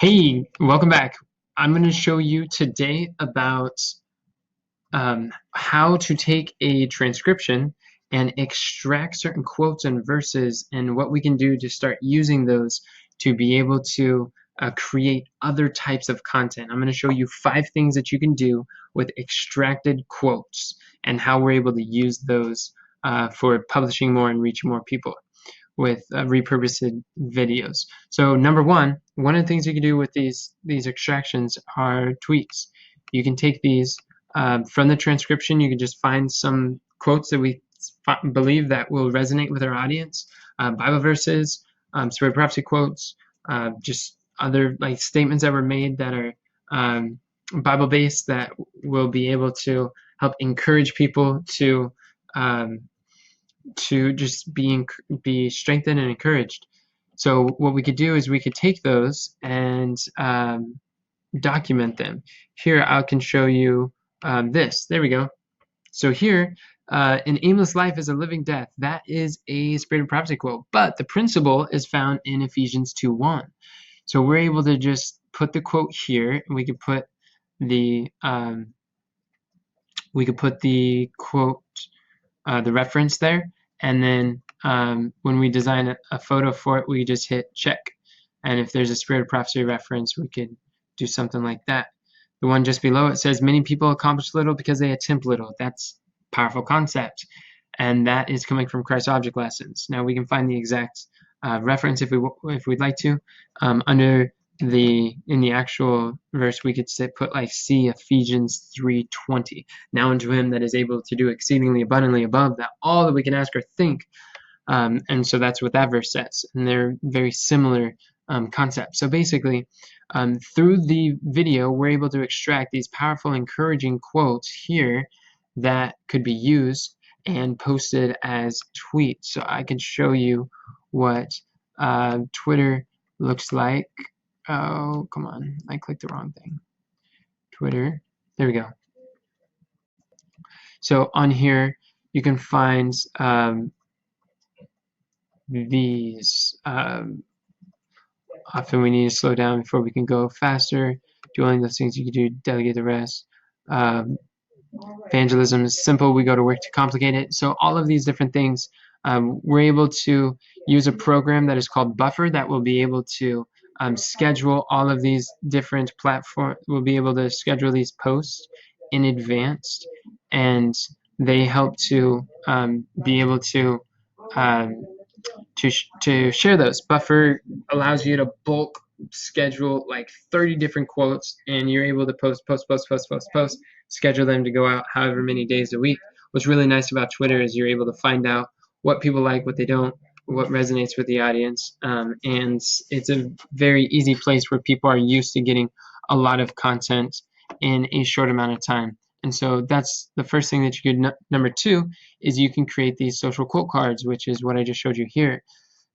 Hey, welcome back. I'm going to show you today about how to take a transcription and extract certain quotes and verses and what we can do to start using those to be able to create other types of content. I'm going to show you 5 things that you can do with extracted quotes and how we're able to use those for publishing more and reaching more people with repurposed videos. So number one of the things you can do with these extractions are tweaks. You can take these from the transcription. You can just find some quotes that we believe that will resonate with our audience, Bible verses, spirit prophecy quotes, just other like statements that were made that are Bible based that will be able to help encourage people to just be strengthened and encouraged. So what we could do is we could take those and document them. Here I can show you this. There we go. So here, an aimless life is a living death. That is a Spirit of Prophecy quote, but the principle is found in Ephesians 2:1. So we're able to just put the quote here, and we could put the quote, the reference there, and then when we design a photo for it, we just hit check. And if there's a Spirit of Prophecy reference, we could do something like that. The one just below it says, many people accomplish little because they attempt little. That's a powerful concept. And that is coming from Christ Object Lessons. Now we can find the exact reference if we'd like to. In the actual verse, we could put like see Ephesians 3:20. Now unto him that is able to do exceedingly abundantly above that all that we can ask or think. And so that's what that verse says. And they're very similar concepts. So basically, through the video, we're able to extract these powerful, encouraging quotes here that could be used and posted as tweets. So I can show you what Twitter looks like. Oh, come on. I clicked the wrong thing. Twitter. There we go. So on here, you can find these. Often we need to slow down before we can go faster. Do only those things you can do, delegate the rest. Evangelism is simple. We go to work to complicate it. So all of these different things, we're able to use a program that is called Buffer that will be able to schedule all of these different platforms. We'll be able to schedule these posts in advance, and they help to be able to share those. Buffer allows you to bulk schedule like 30 different quotes, and you're able to post, schedule them to go out however many days a week. What's really nice about Twitter is you're able to find out what people like, what they don't, what resonates with the audience, and it's a very easy place where people are used to getting a lot of content in a short amount of time. And so that's the first thing that you could. Number 2 is you can create these social quote cards, which is what I just showed you here.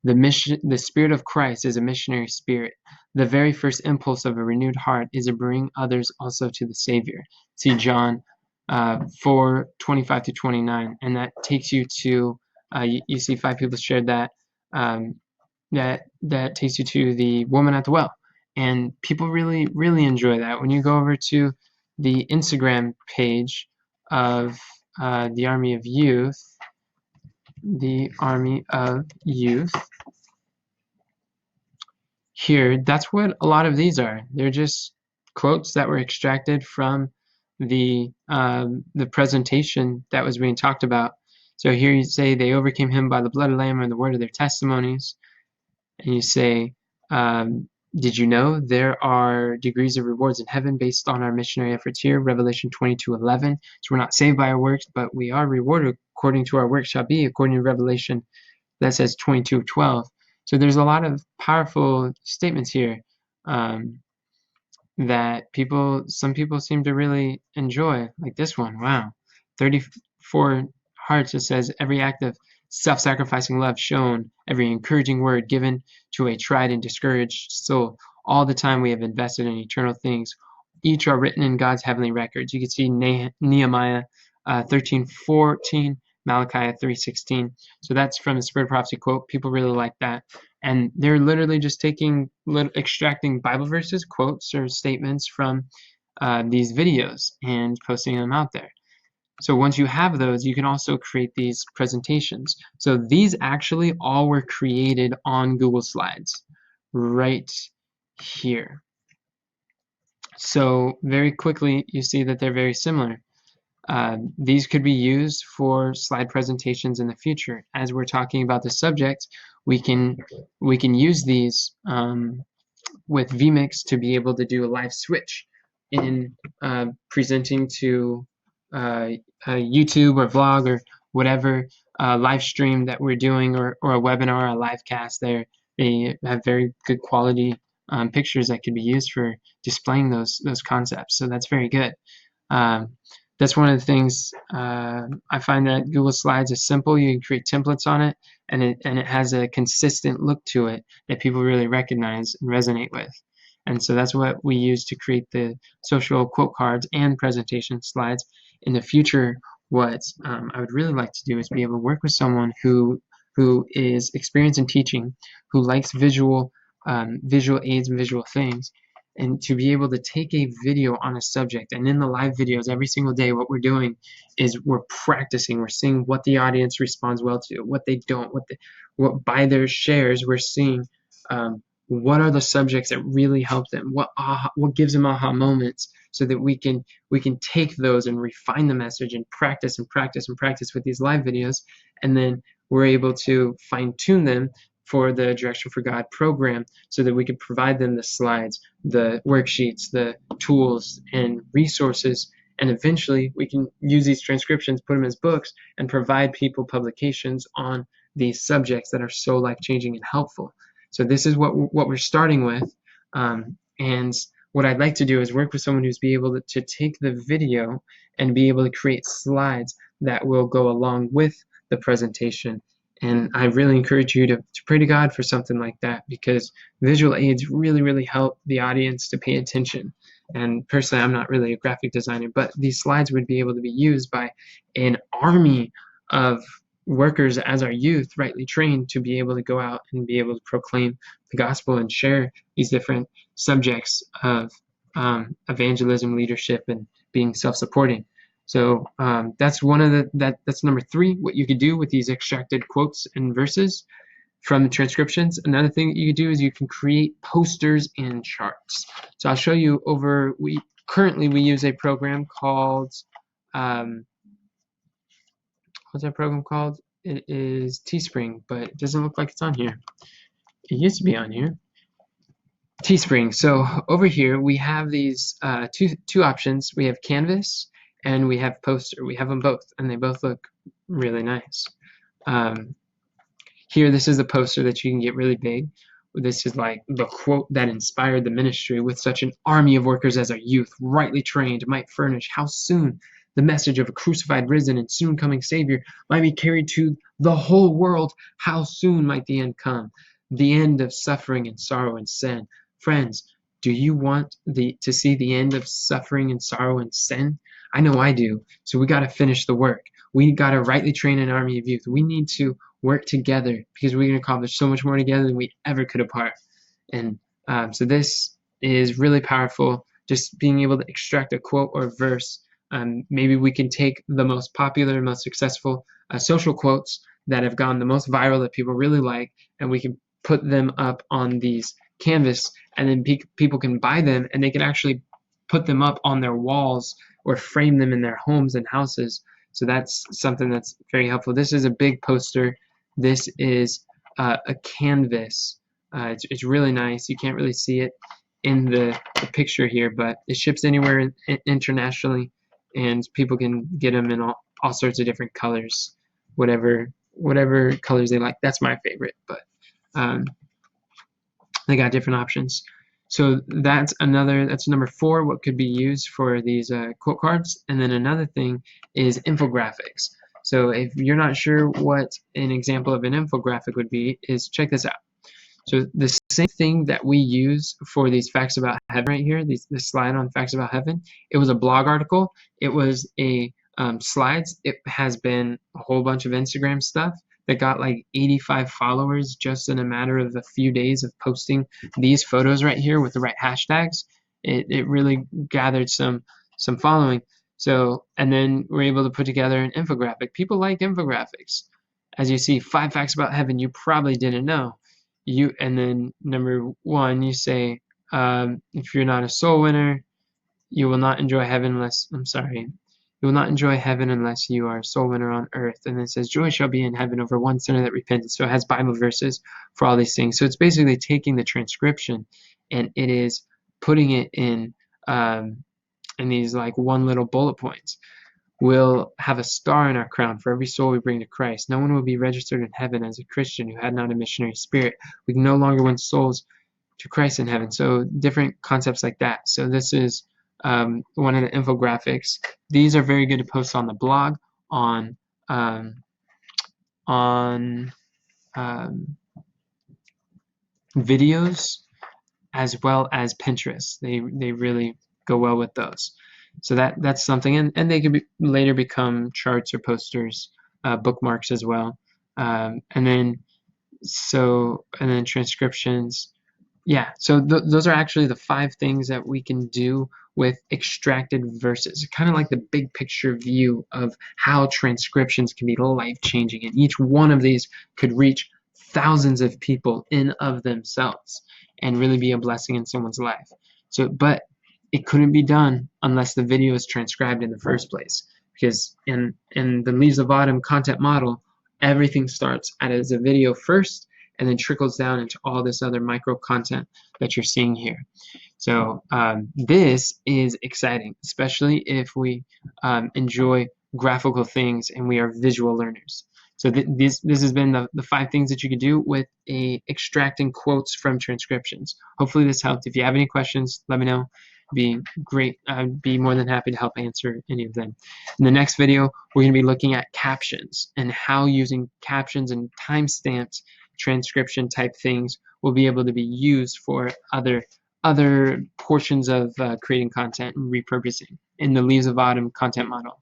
The spirit of Christ is a missionary spirit. The very first impulse of a renewed heart is to bring others also to the Savior. See John 4:25-29, and that takes you to you see 5 people shared that. That takes you to the woman at the well, and people really enjoy that. When you go over to the Instagram page of the Army of Youth, here, that's what a lot of these are. They're just quotes that were extracted from the presentation that was being talked about. So here you say they overcame him by the blood of the Lamb and the word of their testimonies. And you say, did you know there are degrees of rewards in heaven based on our missionary efforts here? Revelation 22:11. So we're not saved by our works, but we are rewarded according to our works shall be, according to Revelation that says 22:12. So there's a lot of powerful statements here that some people seem to really enjoy, like this one. Wow, 34 hearts. It says every act of self-sacrificing love shown, every encouraging word given to a tried and discouraged soul. All the time we have invested in eternal things. Each are written in God's heavenly records. You can see Nehemiah 13:14, Malachi 3:16. So that's from the Spirit of Prophecy quote. People really like that. And they're literally just extracting Bible verses, quotes, or statements from these videos and posting them out there. So once you have those, you can also create these presentations. So these actually all were created on Google Slides right here. So very quickly, you see that they're very similar. These could be used for slide presentations in the future. As we're talking about the subject, we can use these with vMix to be able to do a live switch in presenting to a YouTube or vlog or whatever live stream that we're doing, or a webinar, a live cast. They have very good quality pictures that could be used for displaying those concepts. So that's very good. That's one of the things I find that Google Slides is simple. You can create templates on it, and it has a consistent look to it that people really recognize and resonate with. And so that's what we use to create the social quote cards and presentation slides. In the future, what I would really like to do is be able to work with someone who is experienced in teaching, who likes visual aids and visual things, and to be able to take a video on a subject. And in the live videos every single day, what we're doing is we're practicing. We're seeing what the audience responds well to, what they don't, what by their shares we're seeing. What are the subjects that really help them? What gives them aha moments, so that we can take those and refine the message and practice and practice and practice with these live videos, and then we're able to fine tune them for the Direction for God program, so that we can provide them the slides, the worksheets, the tools and resources, and eventually we can use these transcriptions, put them as books, and provide people publications on these subjects that are so life-changing and helpful. So this is what we're starting with, and what I'd like to do is work with someone who's be able to take the video and be able to create slides that will go along with the presentation. And I really encourage you to pray to God for something like that, because visual aids really, really help the audience to pay attention. And personally, I'm not really a graphic designer, but these slides would be able to be used by an army of workers as our youth, rightly trained, to be able to go out and be able to proclaim the gospel and share these different subjects of evangelism, leadership, and being self-supporting. So that's one of that's number 3, what you could do with these extracted quotes and verses from the transcriptions. Another thing that you could do is you can create posters and charts. So I'll show you currently we use a program called what's that program called? It is Teespring, but it doesn't look like it's on here. It used to be on here. Teespring. So over here we have these two options. We have Canvas and we have Poster. We have them both, and they both look really nice. Here, this is the poster that you can get really big. This is like the quote that inspired the ministry: with such an army of workers as our youth, rightly trained, might furnish how soon the message of a crucified, risen, and soon coming Savior might be carried to the whole world. How soon might the end come, the end of suffering and sorrow and sin. Friends, do you want to see the end of suffering and sorrow and sin? I know I do. So we got to finish the work. We got to rightly train an army of youth. We need to work together, because we're going to accomplish so much more together than we ever could apart. And so this is really powerful, just being able to extract a quote or verse. Maybe we can take the most popular, most successful social quotes that have gone the most viral, that people really like, and we can put them up on these Canvas, and then people can buy them, and they can actually put them up on their walls or frame them in their homes and houses. So that's something that's very helpful. This is a big poster. This is a canvas. It's really nice. You can't really see it in the picture here, but it ships anywhere internationally, and people can get them in all sorts of different colors, whatever colors they like. That's my favorite, but they got different options. So that's number 4, what could be used for these quote cards. And then another thing is infographics. So if you're not sure what an example of an infographic would be, is check this out. So the same thing that we use for these facts about heaven right here, this slide on facts about heaven, it was a blog article. It was a slides. It has been a whole bunch of Instagram stuff that got like 85 followers just in a matter of a few days of posting these photos right here with the right hashtags. It really gathered some following. So, and then we're able to put together an infographic. People like infographics. As you see, 5 facts about heaven you probably didn't know. And then number 1, you say, if you're not a soul winner, you will not enjoy heaven unless, you will not enjoy heaven unless you are a soul winner on earth. And then it says, joy shall be in heaven over one sinner that repents. So it has Bible verses for all these things. So it's basically taking the transcription and it is putting it in these like one little bullet points. We'll have a star in our crown for every soul we bring to Christ. No one will be registered in heaven as a Christian who had not a missionary spirit. We can no longer win souls to Christ in heaven. So different concepts like that. So this is one of the infographics. These are very good to post on the blog, on videos, as well as Pinterest. They really go well with those. So that's something, and they could later become charts or posters, bookmarks as well. And then transcriptions. Yeah, so those are actually the 5 things that we can do with extracted verses. Kind of like the big picture view of how transcriptions can be life-changing, and each one of these could reach thousands of people in of themselves and really be a blessing in someone's life. So, but it couldn't be done unless the video is transcribed in the first place, because in the Leaves of Autumn content model, everything starts as a video first and then trickles down into all this other micro content that you're seeing here. So this is exciting, especially if we enjoy graphical things and we are visual learners. So this has been the 5 things that you could do with extracting quotes from transcriptions. Hopefully this helped. If you have any questions, let me know. Be great. I'd be more than happy to help answer any of them. In the next video, we're going to be looking at captions and how using captions and timestamps transcription type things will be able to be used for other portions of creating content and repurposing in the Leaves of Autumn content model.